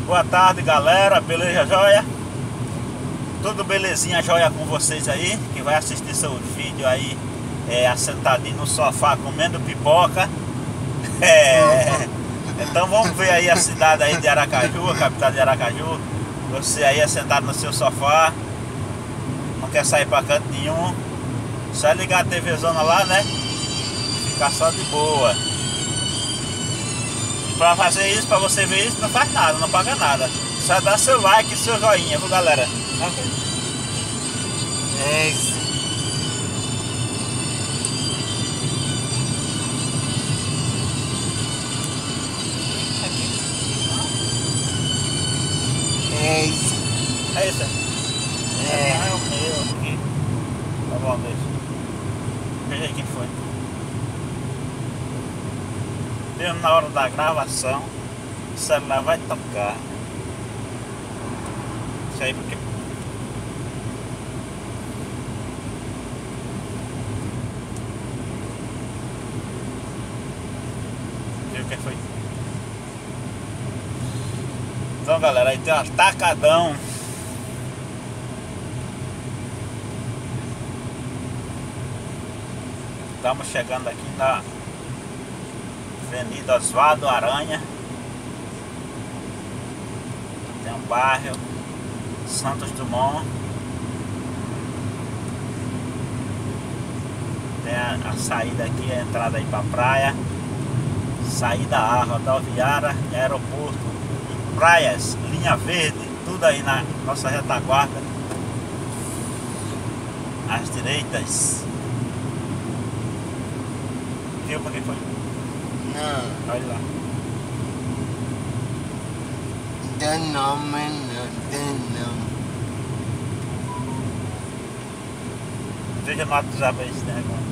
Boa tarde, galera, beleza, joia? Tudo belezinha, joia com vocês aí, que vai assistir seu vídeo aí, assentadinho no sofá comendo pipoca. Então vamos ver aí a cidade aí de Aracaju, a capital de Aracaju. Você aí assentado no seu sofá, não quer sair pra canto nenhum, só ligar a TV zona lá, né? Ficar só de boa. Pra fazer isso, pra você ver isso, não faz nada, não paga nada. Só dá seu like e seu joinha, viu, galera? É isso. É isso. É isso aí. É. É o meu aqui. Tá bom, deixa. Veja aí quem foi. Deu na hora da gravação, o celular vai tocar. Isso aí porque... Viu quem foi? Então, galera, aí tem um atacadão. Estamos chegando aqui na Avenida Osvaldo Aranha. Tem um bairro Santos Dumont. Tem a saída aqui, a entrada aí pra praia. Saída A, rodoviária, aeroporto, praias, linha verde, tudo aí na nossa retaguarda. Às direitas. Viu pra quem foi? Não. Olha lá. Dá nome, não dá nome. Veja no WhatsApp aí esse negócio.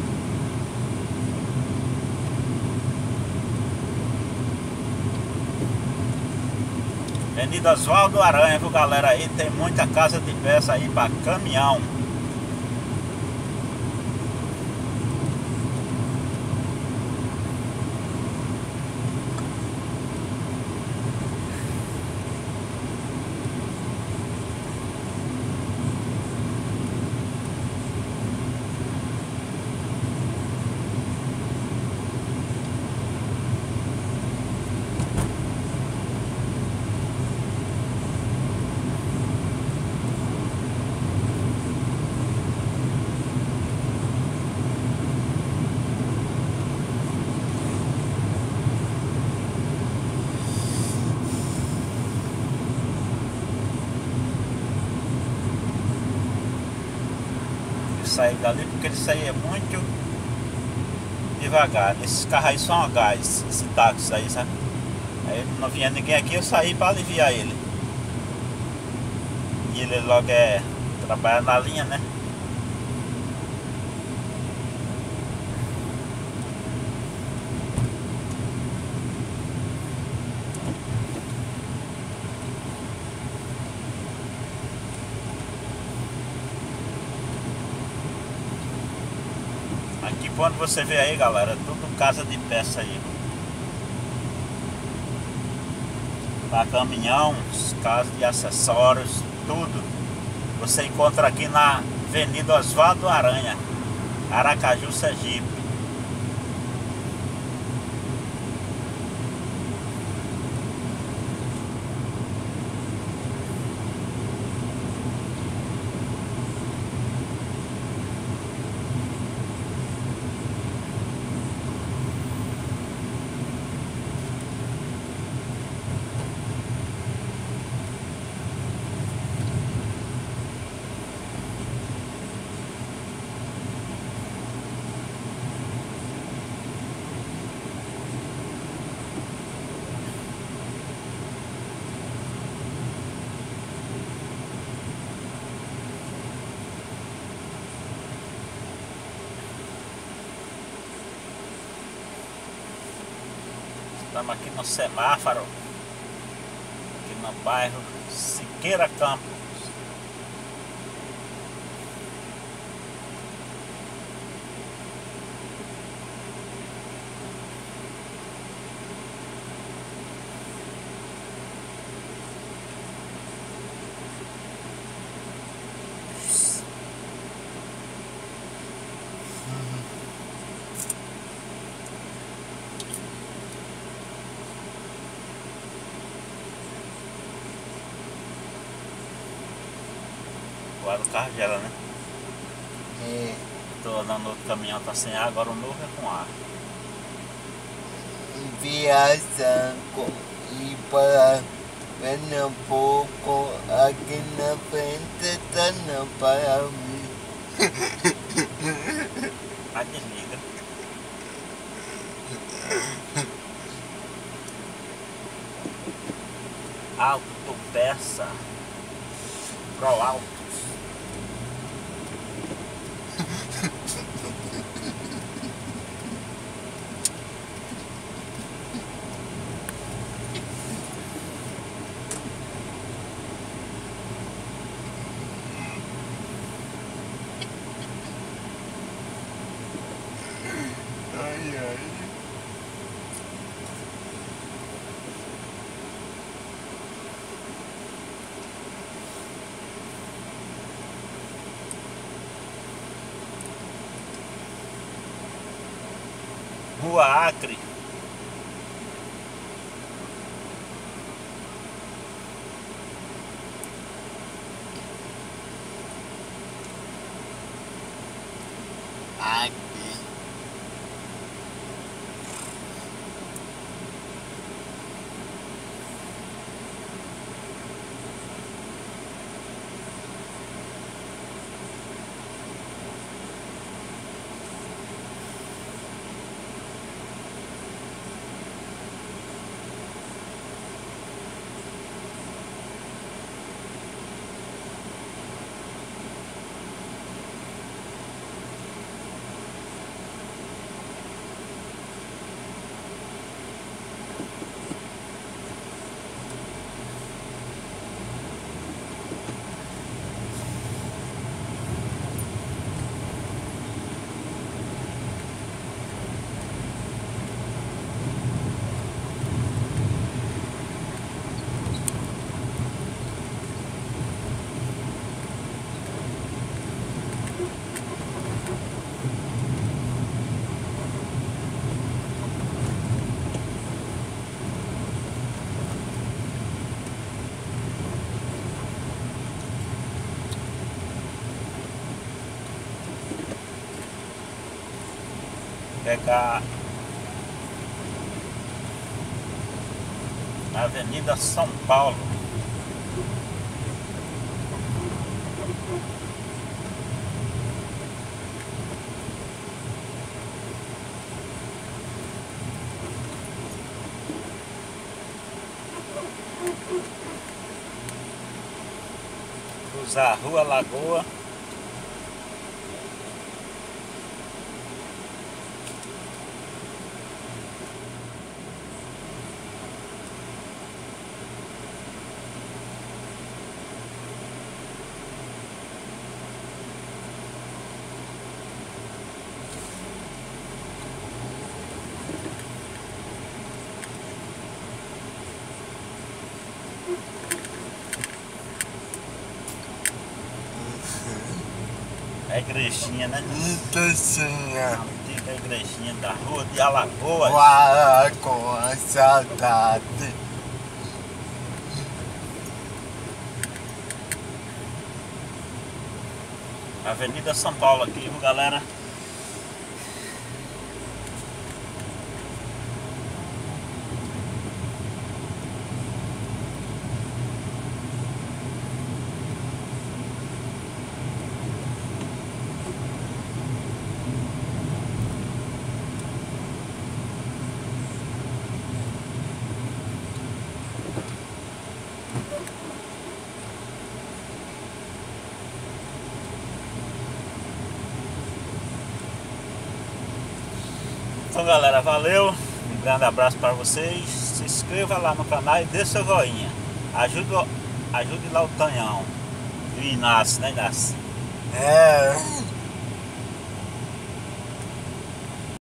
Avenida Osvaldo Aranha, viu, galera? Aí tem muita casa de peça aí pra caminhão. Sair dali porque ele saía muito devagar. Esses carros aí são a gás, esse táxi aí, sabe? Aí não vinha ninguém aqui, eu saí para aliviar ele. E ele logo trabalha na linha, né? Aqui quando você vê aí, galera, tudo casa de peça aí. Para caminhão, casas de acessórios, tudo. Você encontra aqui na Avenida Osvaldo Aranha, Aracaju, Sergipe. Estamos aqui no semáforo, aqui no bairro Siqueira Campos. Agora o carro gela, né? É. Tô andando no outro caminhão, tá sem ar, agora o novo é com ar. Viajando e para Pernambuco, aqui na frente tá não para mim. Ah, desliga. Autopeça Pro Altos. Ai, ai. Rua Acre. Aqui. Pegar a Avenida São Paulo. Cruzar a Rua Lagoa. A igrejinha, né? Itacinha. Antiga igrejinha da Rua de Alagoas. Uau, com a saudade. Avenida São Paulo aqui, viu, galera? Então, galera, valeu, um grande abraço para vocês, se inscreva lá no canal e dê seu joinha, ajude lá o Tonhão e o Inácio, né, Inácio? É.